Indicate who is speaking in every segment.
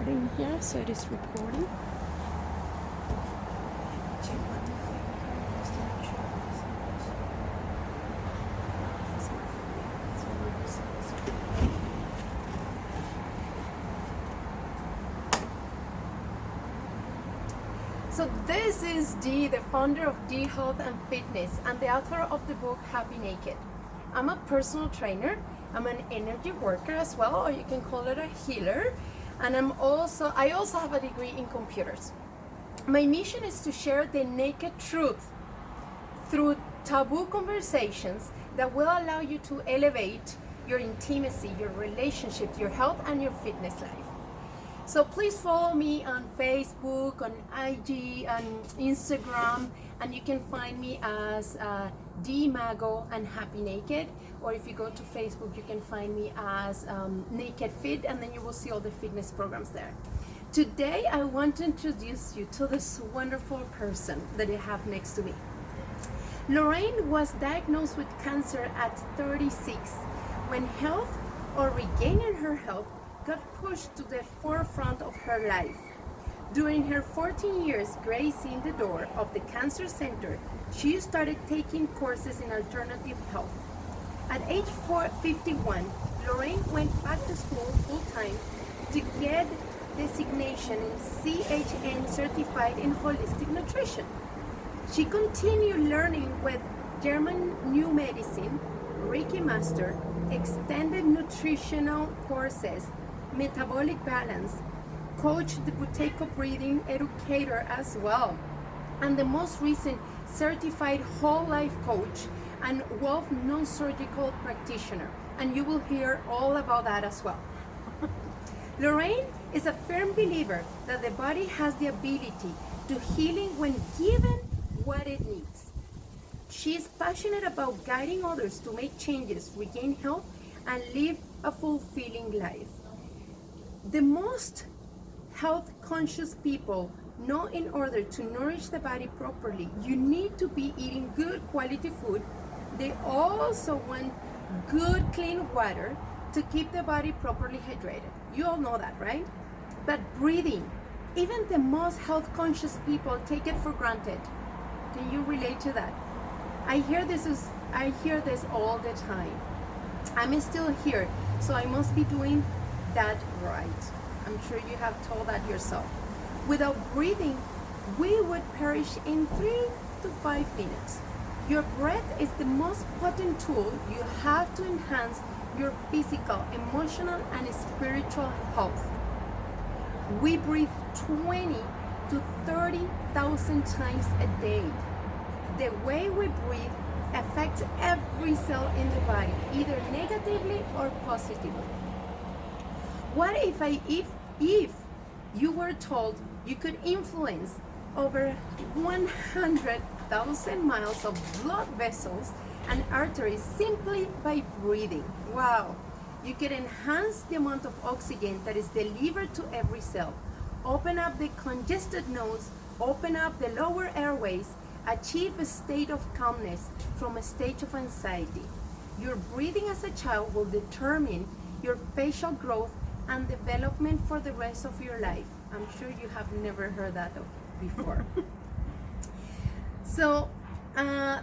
Speaker 1: recording here, so it is recording. So this is Dee, the founder of Dee Health and Fitness and the author of the book Happy Naked. I'm a personal trainer. I'm an energy worker as well, or you can call it a healer. And I also have a degree in computers. My mission is to share the naked truth through taboo conversations that will allow you to elevate your intimacy, your relationships, your health, and your fitness life. So please follow me on Facebook, on IG, on Instagram, and you can find me as Dee Mago and Happy Naked. Or if you go to Facebook, you can find me as Naked Fit, and then you will see all the fitness programs there. Today, I want to introduce you to this wonderful person that I have next to me. Lorraine was diagnosed with cancer at 36 when health, or regaining her health, got pushed to the forefront of her life. During her 14 years gracing the door of the cancer center, she started taking courses in alternative health. At age 51, Lorraine went back to school full-time to get designation in CHN certified in holistic nutrition. She continued learning with German New Medicine, Reiki Master, extended nutritional courses, metabolic balance, coach the Buteyko Breathing educator as well, and the most recent certified whole life coach and Wolf non-surgical practitioner. And you will hear all about that as well. Lorraine is a firm believer that the body has the ability to healing when given what it needs. She is passionate about guiding others to make changes, regain health, and live a fulfilling life. The most health conscious people know in order to nourish the body properly, you need to be eating good quality food. They also want good clean water to keep the body properly hydrated. You all know that, right? But breathing, even the most health conscious people take it for granted. Can you relate to that? I hear this all the time. I'm still here, so I must be doing that right. I'm sure you have told that yourself. Without breathing, we would perish in 3 to 5 minutes. Your breath is the most potent tool you have to enhance your physical, emotional, and spiritual health. We breathe 20 to 30,000 times a day. The way we breathe affects every cell in the body, either negatively or positively. What if you were told you could influence over 100,000 miles of blood vessels and arteries simply by breathing? Wow! You could enhance the amount of oxygen that is delivered to every cell, open up the congested nose, open up the lower airways, achieve a state of calmness from a state of anxiety. Your breathing as a child will determine your facial growth and development for the rest of your life. I'm sure you have never heard that before. So,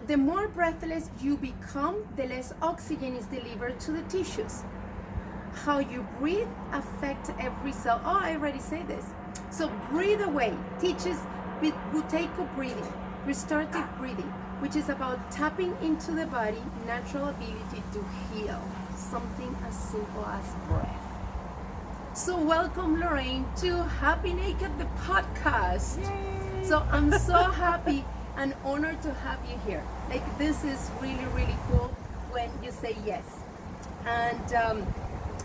Speaker 1: the more breathless you become, the less oxygen is delivered to the tissues. How you breathe affects every cell. Oh, I already said this. So, Breathe Away teaches Buteyko Breathing, restorative breathing, which is about tapping into the body's natural ability to heal, something as simple as breath. So welcome, Lorraine, to Happy Naked, the podcast.
Speaker 2: Yay.
Speaker 1: So I'm so happy and honored to have you here. Like, this is really, really cool when you say yes. And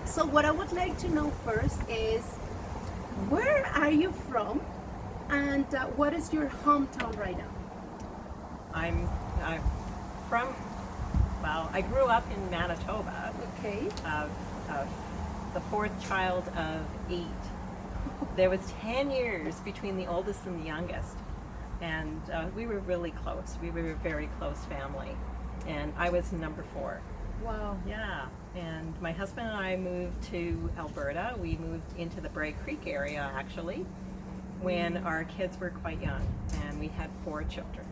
Speaker 1: so what I would like to know first is, where are you from? And what is your hometown right now?
Speaker 2: I'm from, well, I grew up in Manitoba.
Speaker 1: Okay.
Speaker 2: The fourth child of 8. There was 10 years between the oldest and the youngest, and we were really close. We were a very close family, and I was number 4.
Speaker 1: Wow.
Speaker 2: Yeah, and my husband and I moved to Alberta. We moved into the Bray Creek area actually when our kids were quite young, and we had 4 children.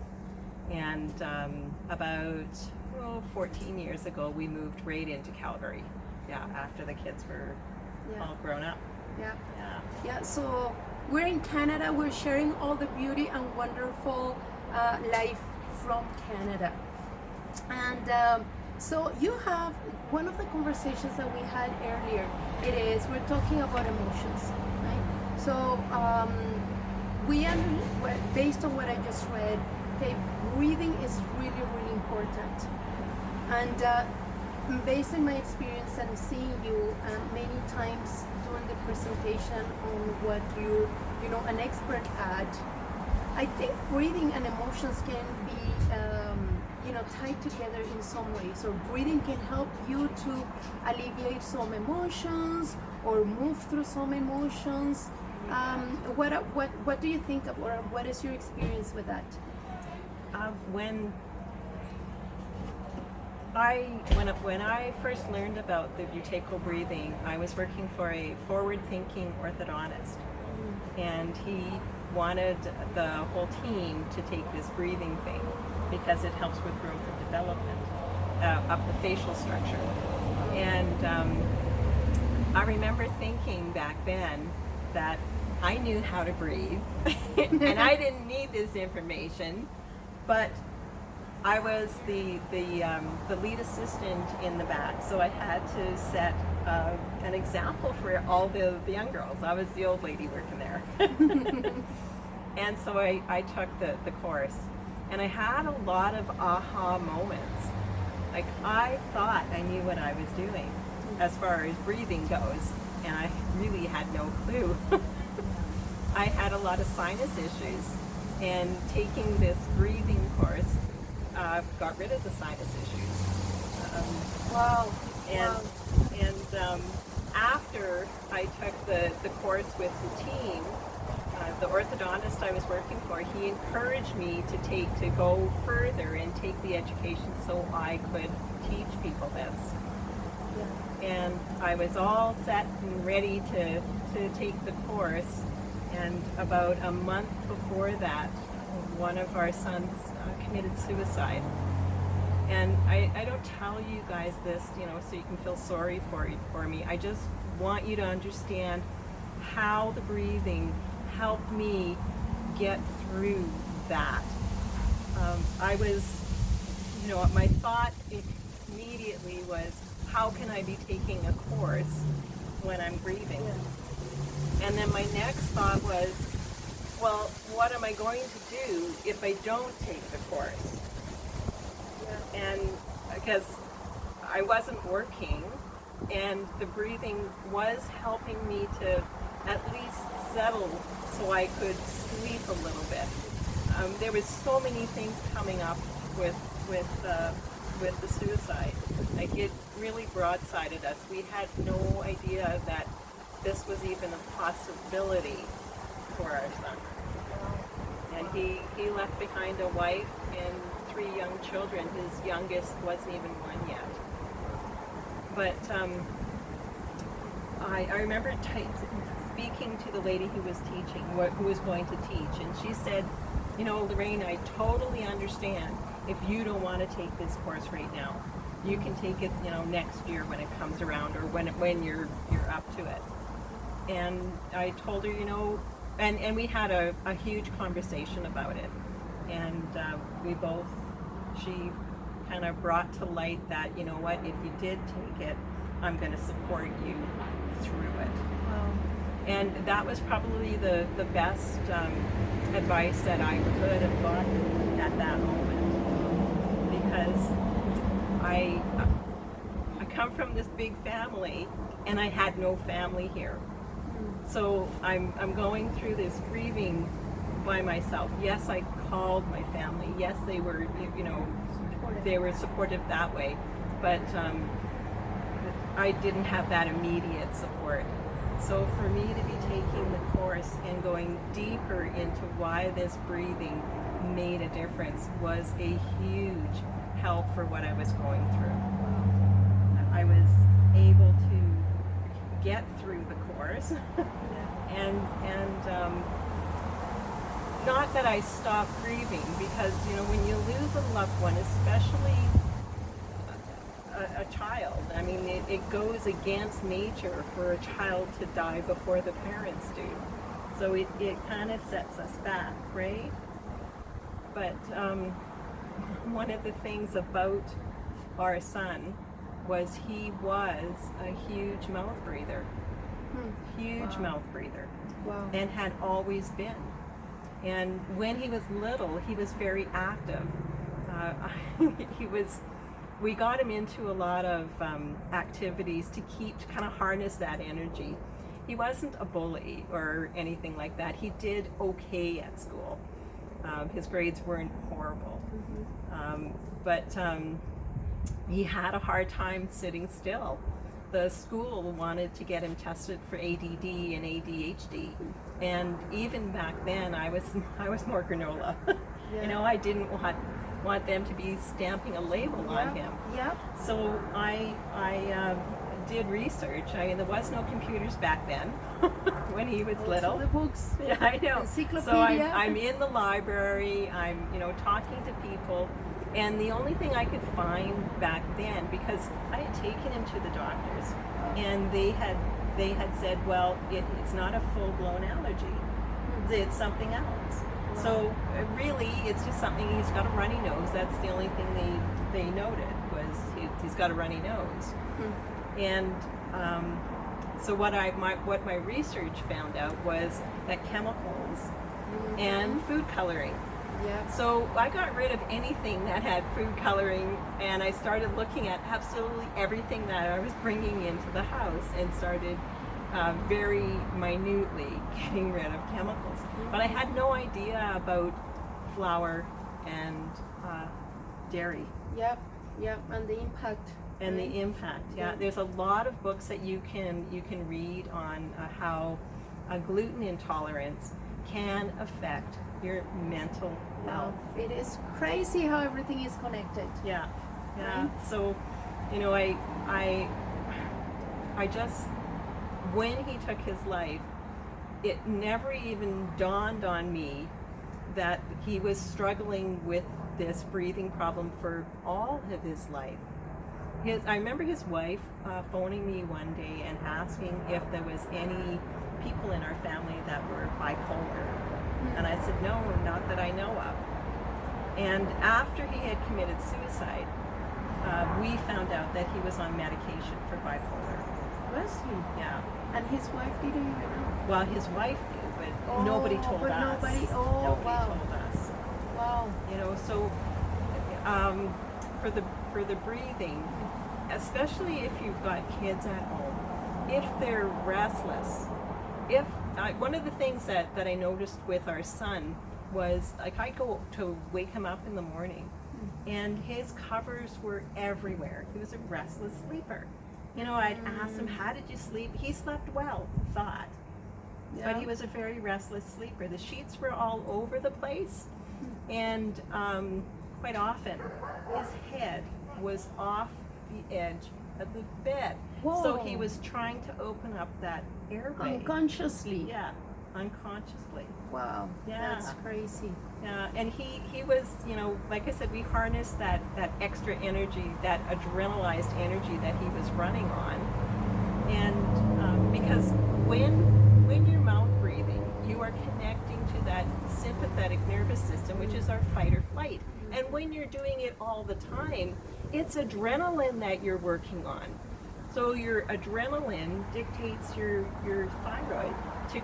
Speaker 2: And about 14 years ago, we moved right into Calgary. Yeah, after the kids were all grown up.
Speaker 1: Yeah.
Speaker 2: Yeah.
Speaker 1: Yeah, so we're in Canada. We're sharing all the beauty and wonderful life from Canada. And so you have one of the conversations that we had earlier. It is we're talking about emotions, right? So based on what I just read, okay, breathing is really, really important. And based on my experience and seeing you many times doing the presentation on what you know, an expert at, I think breathing and emotions can be, tied together in some ways. So breathing can help you to alleviate some emotions or move through some emotions. What do you think of, or what is your experience with that?
Speaker 2: When I first learned about the Buteyko breathing, I was working for a forward-thinking orthodontist, and he wanted the whole team to take this breathing thing because it helps with growth and development of the facial structure. And I remember thinking back then that I knew how to breathe and I didn't need this information, but I was the lead assistant in the back, so I had to set an example for all the young girls. I was the old lady working there. And so I took the course, and I had a lot of aha moments. Like, I thought I knew what I was doing as far as breathing goes, and I really had no clue. I had a lot of sinus issues, and taking this breathing course got rid of the sinus issues.
Speaker 1: Wow.
Speaker 2: And after I took the course with the team, the orthodontist I was working for, he encouraged me to go further and take the education so I could teach people this.
Speaker 1: Yeah.
Speaker 2: And I was all set and ready to take the course, and about a month before that, one of our sons committed suicide. And I don't tell you guys this, so you can feel sorry for me. I just want you to understand how the breathing helped me get through that. I was, my thought immediately was, how can I be taking a course when I'm grieving? Yeah. And then my next thought was, well, what am I going to do if I don't take the course? Yeah. And because I wasn't working, and the breathing was helping me to at least settle so I could sleep a little bit. There was so many things coming up with the suicide. Like, it really broadsided us. We had no idea that this was even a possibility for our son. And he left behind a wife and 3 young children. His youngest wasn't even 1 yet. But I remember speaking to the lady who was teaching, who was going to teach, and she said, Lorraine, I totally understand if you don't want to take this course right now. You can take it, next year when it comes around, or when you're up to it. And I told her, and we had a huge conversation about it. And she kind of brought to light that, what, if you did take it, I'm going to support you through it.
Speaker 1: Wow. And
Speaker 2: that was probably the best advice that I could have gotten at that moment, because I come from this big family, and I had no family here. So I'm going through this grieving by myself. Yes, I called my family. Yes, they were, they were supportive that way, but I didn't have that immediate support. So for me to be taking the course and going deeper into why this breathing made a difference was a huge help for what I was going through. I was able to get through the course. and not that I stopped grieving, because when you lose a loved one, especially a child, I mean, it goes against nature for a child to die before the parents do. So it kind of sets us back, right? But one of the things about our son was he was a huge mouth breather. Huge mouth breather.
Speaker 1: Wow.
Speaker 2: And had always been. And when he was little, he was very active. We got him into a lot of activities to kind of harness that energy. He wasn't a bully or anything like that. He did okay at school. His grades weren't horrible. But he had a hard time sitting still. The school wanted to get him tested for ADD and ADHD. And even back then, I was more granola.
Speaker 1: Yeah.
Speaker 2: I didn't want them to be stamping a label on him.
Speaker 1: Yep.
Speaker 2: So I did research. I mean, there was no computers back then when he was little.
Speaker 1: The books.
Speaker 2: Yeah, I know.
Speaker 1: Encyclopedia.
Speaker 2: So I'm in the library. I'm talking to people, and the only thing I could find back then, because I had taken him to the doctors, and they had said, well, it's not a full-blown allergy. It's something else. So really, it's just something. He's got a runny nose. That's the only thing they noted, was he's got a runny nose. And so what my research found out was that chemicals and food coloring.
Speaker 1: Yeah.
Speaker 2: So I got rid of anything that had food coloring, and I started looking at absolutely everything that I was bringing into the house, and started very minutely getting rid of chemicals. But I had no idea about flour and dairy.
Speaker 1: Yep. And the impact.
Speaker 2: And the impact, yeah. There's a lot of books that you can read on how gluten intolerance can affect your mental health.
Speaker 1: It is crazy how everything is connected.
Speaker 2: Yeah.
Speaker 1: Right?
Speaker 2: So, I just, when he took his life, it never even dawned on me that he was struggling with this breathing problem for all of his life. I remember his wife phoning me one day and asking if there was any people in our family that were bipolar. And I said, no, not that I know of. And after he had committed suicide, we found out that he was on medication for bipolar.
Speaker 1: Was he?
Speaker 2: Yeah.
Speaker 1: And his wife didn't even know?
Speaker 2: Well, his wife knew, but nobody told us. Nobody told us.
Speaker 1: Wow.
Speaker 2: So for the breathing, especially if you've got kids at home, if they're restless, one of the things that I noticed with our son was, like, I go to wake him up in the morning, and his covers were everywhere. He was a restless sleeper. I'd ask him, how did you sleep? He slept well, thought.
Speaker 1: Yeah.
Speaker 2: But he was a very restless sleeper. The sheets were all over the place, and quite often his head was off the edge of the bed.
Speaker 1: Whoa.
Speaker 2: So he was trying to open up that airway.
Speaker 1: Unconsciously.
Speaker 2: Yeah, unconsciously.
Speaker 1: Wow.
Speaker 2: Yeah.
Speaker 1: That's crazy.
Speaker 2: Yeah, and he was, like I said, we harnessed that extra energy, that adrenalized energy that he was running on. And because when you're mouth breathing, you are connecting to that sympathetic nervous system, which is our fight or flight. And when you're doing it all the time, it's adrenaline that you're working on. So your adrenaline dictates your thyroid to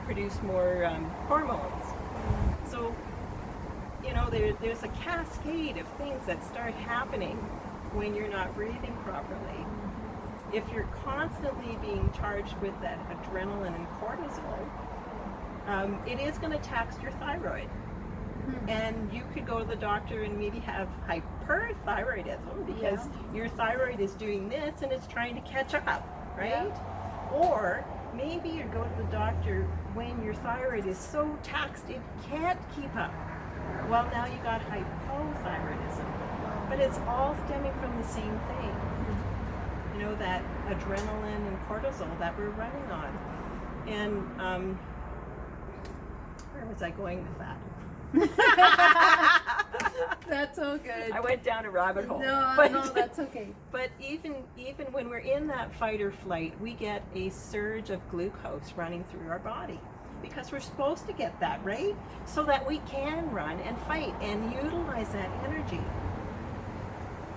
Speaker 2: produce more hormones. So, there's a cascade of things that start happening when you're not breathing properly. If you're constantly being charged with that adrenaline and cortisol, it is going to tax your thyroid. And you could go to the doctor and maybe have hyperthyroidism because your thyroid is doing this and it's trying to catch up, right? Yeah. Or maybe you go to the doctor when your thyroid is so taxed it can't keep up. Well, now you got hypothyroidism. But it's all stemming from the same thing. that adrenaline and cortisol that we're running on. And where was I going with that?
Speaker 1: That's all good.
Speaker 2: I went down a rabbit hole.
Speaker 1: No, that's okay.
Speaker 2: But even when we're in that fight or flight, we get a surge of glucose running through our body because we're supposed to get that, right? So that we can run and fight and utilize that energy.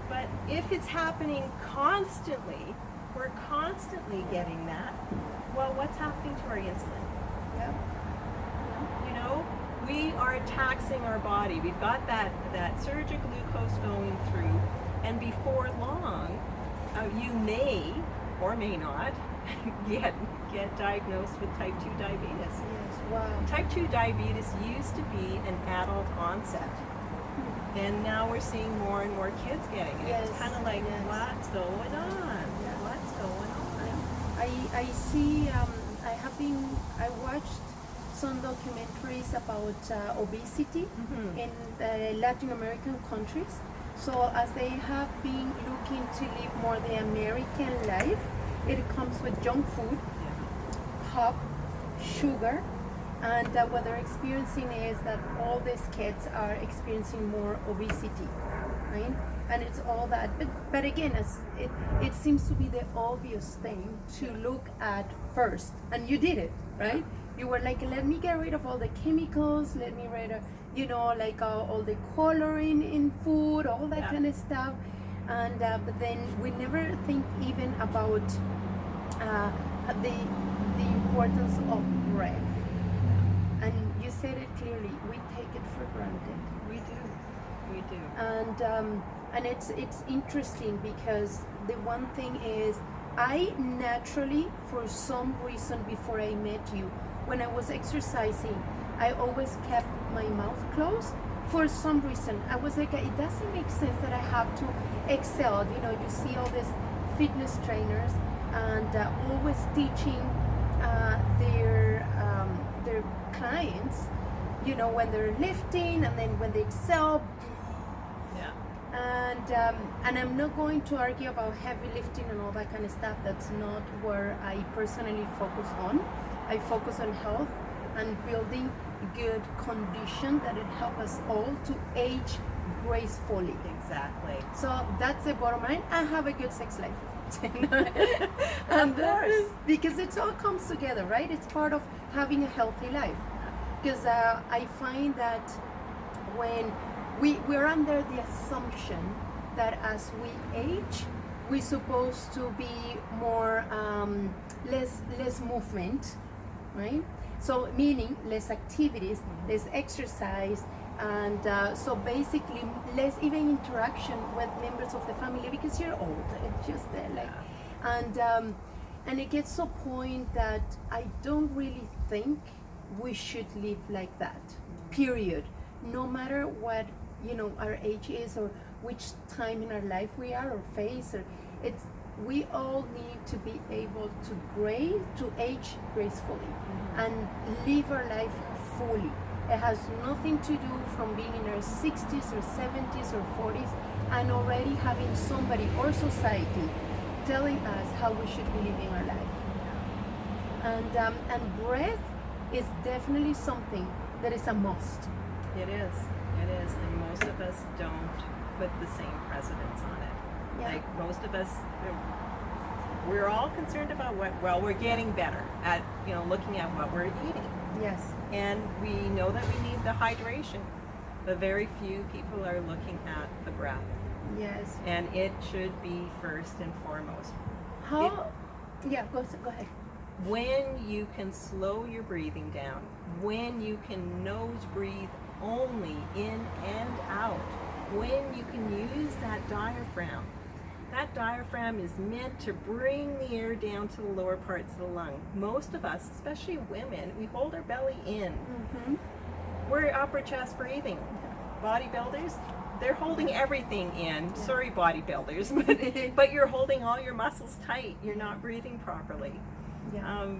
Speaker 2: But if it's happening constantly, we're constantly getting that, well, what's happening to our insulin?
Speaker 1: Yeah.
Speaker 2: You know, we are taxing our body. We've got that surge of glucose going through, and before long, you may or may not get diagnosed with type 2 diabetes.
Speaker 1: Yes, wow.
Speaker 2: Type 2 diabetes used to be an adult onset, and now we're seeing more and more kids getting it.
Speaker 1: Yes,
Speaker 2: It's kind of like,
Speaker 1: yes.
Speaker 2: what's going on? What's going on?
Speaker 1: I see, I watched some documentaries about obesity in the Latin American countries. So as they have been looking to live more the American life, it comes with junk food, pop, sugar, and what they're experiencing is that all these kids are experiencing more obesity, right? And it's all that, but again, it seems to be the obvious thing to look at first, and you did it, right? You were like, let me get rid of all the chemicals, let me rid of, all the coloring in food, all that kind of stuff, and but then we never think even about the importance of breath. And you said it clearly, we take it for granted.
Speaker 2: We do.
Speaker 1: And it's interesting because the one thing is, I naturally, for some reason, before I met you, when I was exercising, I always kept my mouth closed. For some reason, I was like, it doesn't make sense that I have to excel. You see all these fitness trainers and always teaching their clients, when they're lifting, and then when they excel. And I'm not going to argue about heavy lifting and all that kind of stuff. That's not where I personally focus on. I focus on health and building good condition that it helps us all to age gracefully.
Speaker 2: Exactly.
Speaker 1: So that's the bottom line. I have a good sex life.
Speaker 2: Of course.
Speaker 1: Because it all comes together, right? It's part of having a healthy life. Because I find that when we're under the assumption that as we age, we're supposed to be more less movement, right? So meaning less activities, less exercise, and so basically less even interaction with members of the family because you're old. It's just and it gets to a point that I don't really think we should live like that. Period. No matter what our age is or which time in our life we are or phase, or we all need to be able to age gracefully and live our life fully. It has nothing to do from being in our 60s or 70s or 40s and already having somebody or society telling us how we should be living our life. And breath is definitely something that is a must.
Speaker 2: It is, and most of us don't put the same precedence on it.
Speaker 1: Yeah.
Speaker 2: Like most of us, we're all concerned about we're getting better at, looking at what we're eating.
Speaker 1: Yes.
Speaker 2: And we know that we need the hydration, but very few people are looking at the breath.
Speaker 1: Yes.
Speaker 2: And it should be first and foremost.
Speaker 1: Go ahead.
Speaker 2: When you can slow your breathing down, when you can nose breathe only in and out, when you can use that diaphragm. That diaphragm is meant to bring the air down to the lower parts of the lung. Most of us, especially women, we hold our belly in.
Speaker 1: Mm-hmm.
Speaker 2: We're upper chest breathing. Bodybuilders, they're holding everything in. Yeah. Sorry, bodybuilders, but you're holding all your muscles tight. You're not breathing properly.
Speaker 1: Yeah.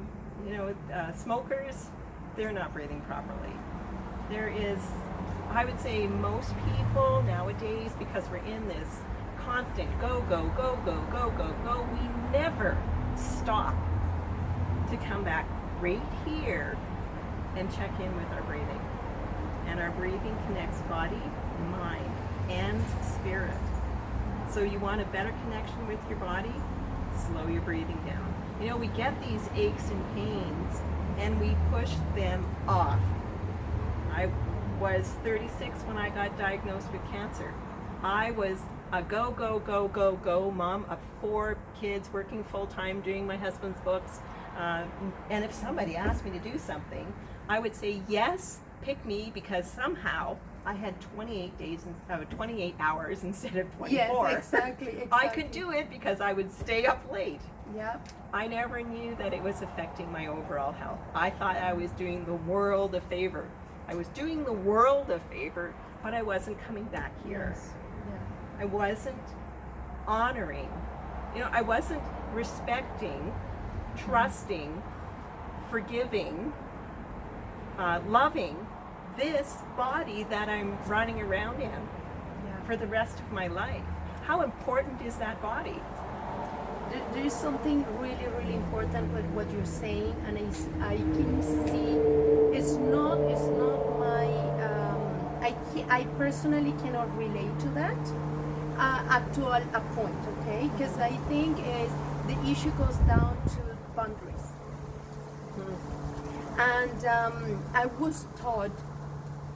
Speaker 2: Smokers, they're not breathing properly. There is, I would say most people nowadays, because we're in this constant go, go, go, go, go, go, go. We never stop to come back right here and check in with our breathing. And our breathing connects body, mind, and spirit. So you want a better connection with your body? Slow your breathing down. You know, we get these aches and pains and we push them off. I was 36 when I got diagnosed with cancer. I was a go, go, go, go, go mom of 4 kids, working full-time, doing my husband's books. And if somebody asked me to do something, I would say yes, pick me, because somehow I had 28 hours instead of 24.
Speaker 1: Yes, exactly.
Speaker 2: I could do it because I would stay up late.
Speaker 1: Yep.
Speaker 2: I never knew that it was affecting my overall health. I thought I was doing the world a favor. I was doing the world a favor, but I wasn't coming back here.
Speaker 1: Yes. Yeah.
Speaker 2: I wasn't honoring, I wasn't respecting, trusting, forgiving, loving this body that I'm running around in for the rest of my life. How important is that body?
Speaker 1: There is something really, really important with what you're saying, and I can see it's not my. I personally cannot relate to that up to a point, okay? Because I think the issue goes down to boundaries. And I was taught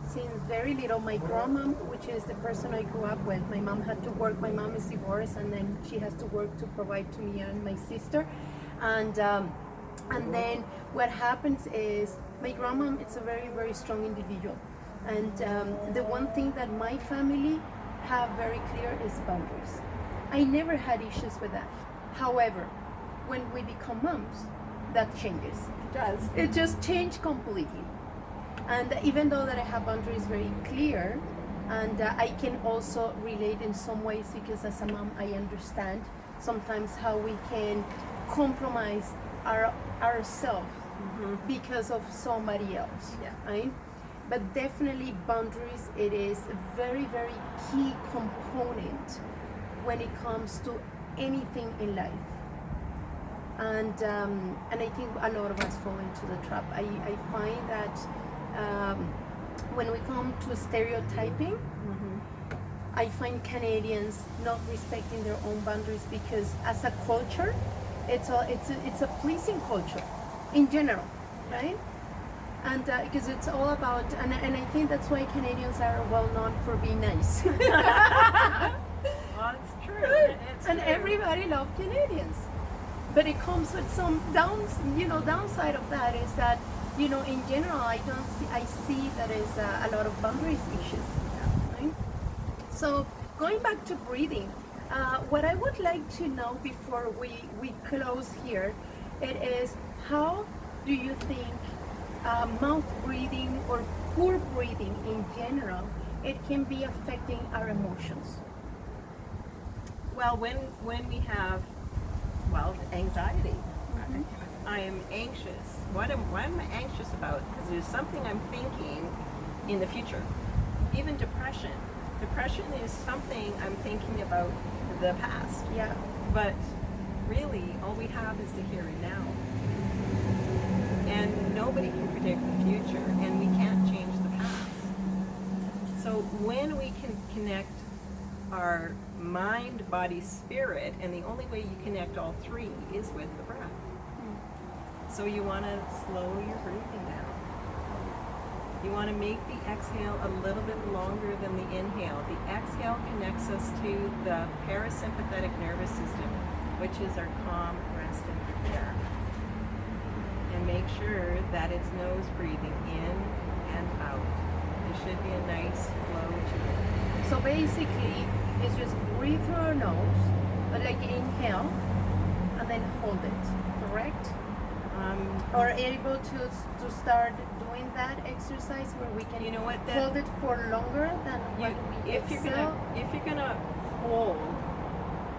Speaker 1: since very little, my grandma, which is the person I grew up with, my mom had to work, my mom is divorced, and then she has to work to provide to me and my sister. And then what happens is, my grandma is a very, very strong individual. And the one thing that my family have very clear is boundaries. I never had issues with that. However, when we become moms, that changes.
Speaker 2: It does.
Speaker 1: It just changed completely. And even though that I have boundaries very clear, and I can also relate in some ways, because as a mom I understand sometimes how we can compromise ourselves because of somebody else, right? But definitely boundaries, it is a very, very key component when it comes to anything in life. And I think a lot of us fall into the trap. I find that when we come to stereotyping, I find Canadians not respecting their own boundaries, because as a culture, it's a pleasing culture in general, right? And because it's all about, and I think that's why Canadians are well known for being nice.
Speaker 2: Well, it's true.
Speaker 1: And everybody loves Canadians. But it comes with some downside of that is that, in general, I see that is a lot of boundaries issues, right? So going back to breathing, what I would like to know before we close here, it is, how do you think mouth breathing or poor breathing in general, it can be affecting our emotions?
Speaker 2: Well, when we have anxiety. I am anxious. What am I anxious about? Because there's something I'm thinking in the future. Even depression. Depression is something I'm thinking about the past.
Speaker 1: Yeah.
Speaker 2: But really, all we have is the here and now. And nobody can predict the future, and we can't change the past. So when we can connect our mind, body, spirit, and the only way you connect all three is with the breath. So you want to slow your breathing down. You want to make the exhale a little bit longer than the inhale. The exhale connects us to the parasympathetic nervous system, which is our calm, rest, and prepare. And make sure that it's nose breathing in and out. There should be a nice flow to it.
Speaker 1: So basically, it's just breathe through our nose, but like inhale, and then hold it, correct? Or able to start doing that exercise where we can hold it for longer than what we exhale?
Speaker 2: If you're gonna hold,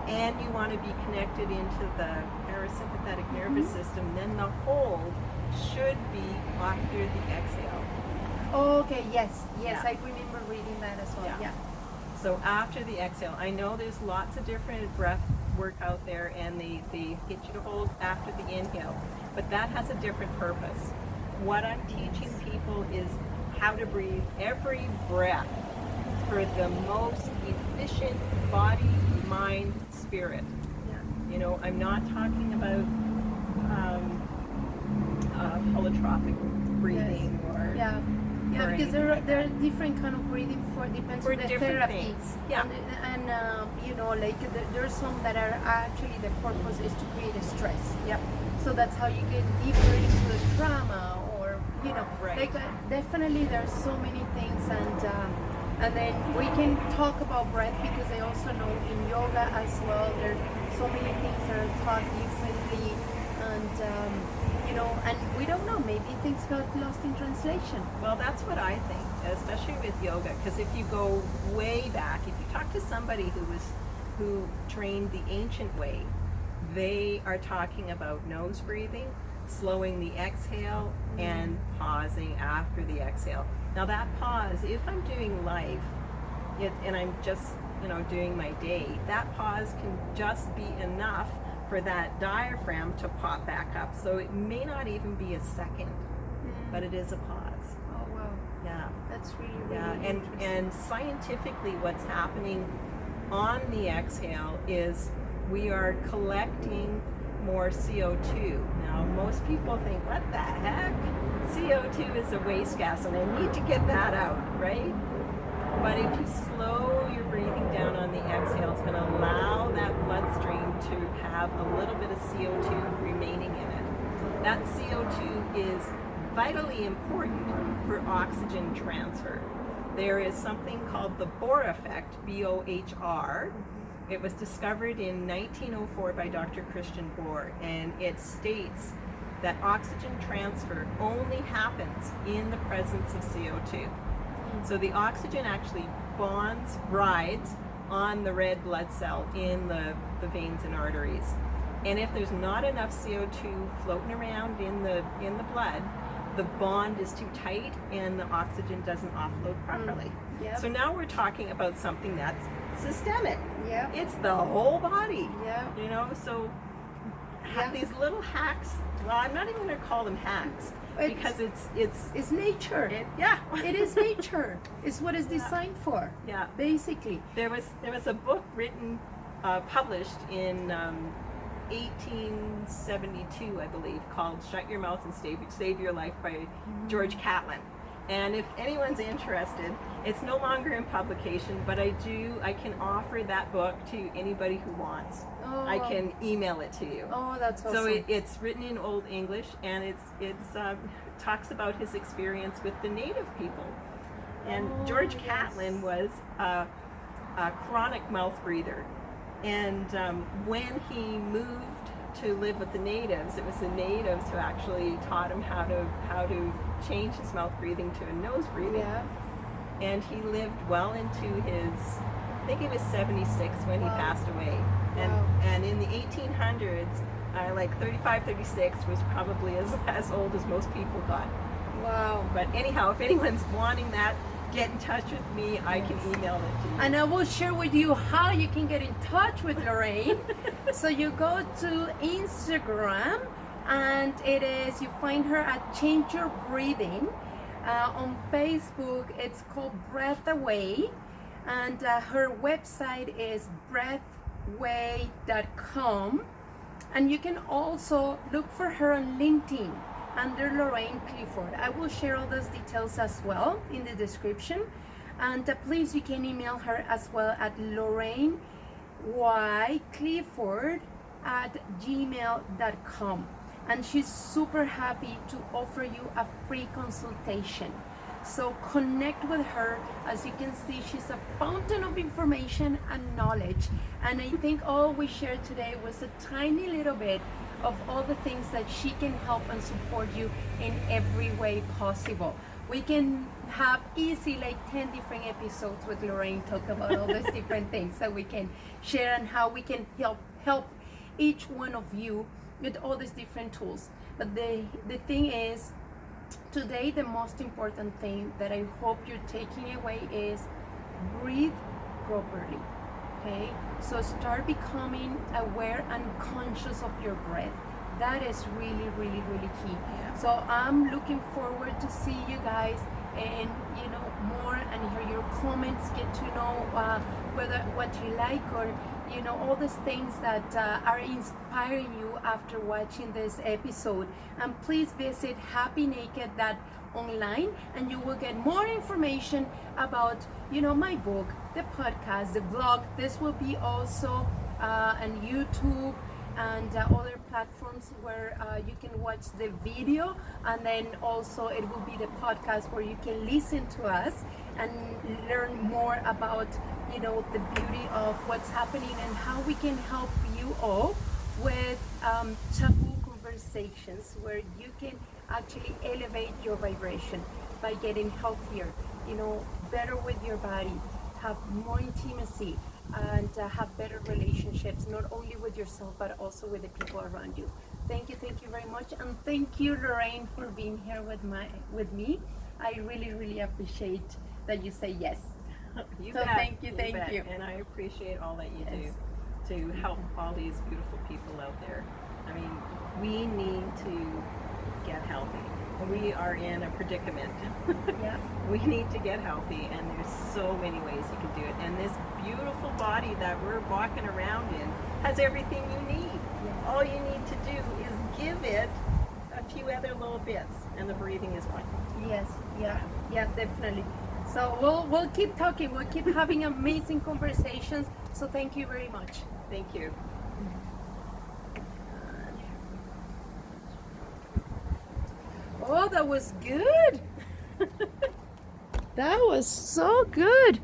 Speaker 2: and you want to be connected into the parasympathetic nervous system, then the hold should be after the exhale.
Speaker 1: Okay, yes, I remember reading that as well. Yeah.
Speaker 2: So after the exhale, I know there's lots of different breath work out there, and they get you to hold after the inhale, but that has a different purpose. What I'm teaching people is how to breathe every breath for the most efficient body, mind, spirit.
Speaker 1: Yeah.
Speaker 2: You know, I'm not talking about holotropic breathing or
Speaker 1: Yeah. Yeah,
Speaker 2: or
Speaker 1: because
Speaker 2: anything like
Speaker 1: there are
Speaker 2: that.
Speaker 1: different kind of breathing for depends
Speaker 2: For
Speaker 1: on the
Speaker 2: different
Speaker 1: therapy.
Speaker 2: things. Yeah.
Speaker 1: And you know, like there's some that are actually the purpose is to create a stress.
Speaker 2: Yep.
Speaker 1: So that's how you get deeper into the trauma, or you know,
Speaker 2: Right.
Speaker 1: like definitely there's so many things, and then we can talk about breath because I also know in yoga as well there's so many things that are taught differently, and you know, and we don't know, maybe things got lost in translation.
Speaker 2: Well, that's what I think, especially with yoga, because if you go way back, if you talk to somebody who trained the ancient way, they are talking about nose breathing, slowing the exhale, and pausing after the exhale. Now that pause, if I'm doing life, and I'm just, you know, doing my day, that pause can just be enough for that diaphragm to pop back up. So it may not even be a second, but it is a pause.
Speaker 1: Oh wow,
Speaker 2: Yeah.
Speaker 1: that's really
Speaker 2: Yeah,
Speaker 1: interesting.
Speaker 2: and scientifically what's happening on the exhale is we are collecting more CO2. Now most people think, what the heck? CO2 is a waste gas and I need to get that out, right? But if you slow your breathing down on the exhale, it's going to allow that bloodstream to have a little bit of CO2 remaining in it. That CO2 is vitally important for oxygen transfer. There is something called the Bohr effect, B-O-H-R. It was discovered in 1904 by Dr. Christian Bohr, and it states that oxygen transfer only happens in the presence of CO2. So the oxygen actually rides on the red blood cell in the veins and arteries. And if there's not enough CO2 floating around in the blood, the bond is too tight and the oxygen doesn't offload properly.
Speaker 1: Yep.
Speaker 2: So now we're talking about something that's systemic.
Speaker 1: Yeah.
Speaker 2: It's the whole body.
Speaker 1: Yeah.
Speaker 2: You know, so
Speaker 1: Yeah.
Speaker 2: these little hacks, well, I'm not even going to call them hacks because
Speaker 1: It's nature.
Speaker 2: yeah.
Speaker 1: It is nature. It's what it's designed for.
Speaker 2: Yeah.
Speaker 1: Basically.
Speaker 2: There was a book written, published in 1872, I believe, called "Shut Your Mouth and Save Your Life" by George Catlin. And if anyone's interested, it's no longer in publication, but I can offer that book to anybody who wants.
Speaker 1: Oh.
Speaker 2: I can email it to you.
Speaker 1: Oh, that's awesome.
Speaker 2: So it's written in Old English, and it talks about his experience with the native people. And George
Speaker 1: yes.
Speaker 2: Catlin was a chronic mouth breather, and when he moved to live with the natives, it was the natives who actually taught him how to change his mouth breathing to a nose breathing.
Speaker 1: Yeah.
Speaker 2: And he lived well into his, I think he was 76 when he passed away. And in the 1800s, like 35, 36 was probably as old as most people got.
Speaker 1: Wow.
Speaker 2: But anyhow, if anyone's wanting that, get in touch with me. I can email it to you.
Speaker 1: And I will share with you how you can get in touch with Lorraine. So you go to Instagram, and you find her at Change Your Breathing. On Facebook, it's called Breathway, and her website is breathway.com. And you can also look for her on LinkedIn under Lorraine Clifford. I will share all those details as well in the description. And please, you can email her as well at LorraineYClifford@gmail.com. And she's super happy to offer you a free consultation. So connect with her. As you can see, she's a fountain of information and knowledge. And I think all we shared today was a tiny little bit of all the things that she can help and support you in every way possible. We can have easy like 10 different episodes with Lorraine, talk about all these different things that we can share and how we can help each one of you with all these different tools. But the thing is, today the most important thing that I hope you're taking away is breathe properly. Okay, so start becoming aware and conscious of your breath. That is really, really, really key.
Speaker 2: Yeah.
Speaker 1: So I'm looking forward to see you guys and more and hear your comments. Get to know whether what you like or all these things that are inspiring you after watching this episode. And please visit Happy Naked online, and you will get more information about my book, the podcast, the vlog. This will be also on YouTube and other platforms where you can watch the video, and then also it will be the podcast where you can listen to us and learn more about the beauty of what's happening and how we can help you all with taboo conversations where you can actually elevate your vibration by getting healthier, better with your body, have more intimacy, and have better relationships, not only with yourself but also with the people around you. Thank you very much, and thank you, Lorraine, for being here with me. I really, really appreciate that you say yes.
Speaker 2: You
Speaker 1: So
Speaker 2: bet.
Speaker 1: thank you.
Speaker 2: And I appreciate all that you do to help all these beautiful people out there. I mean, we need to get healthy. We are in a predicament.
Speaker 1: Yeah.
Speaker 2: We need to get healthy, and there's so many ways you can do it. And this beautiful body that we're walking around in has everything you need.
Speaker 1: Yes.
Speaker 2: All you need to do is give it a few other little bits, and the breathing is one.
Speaker 1: Yes, yeah, definitely. So we'll keep talking. We'll keep having amazing conversations. So thank you very much.
Speaker 2: Thank you.
Speaker 1: Oh, that was good. That was so good.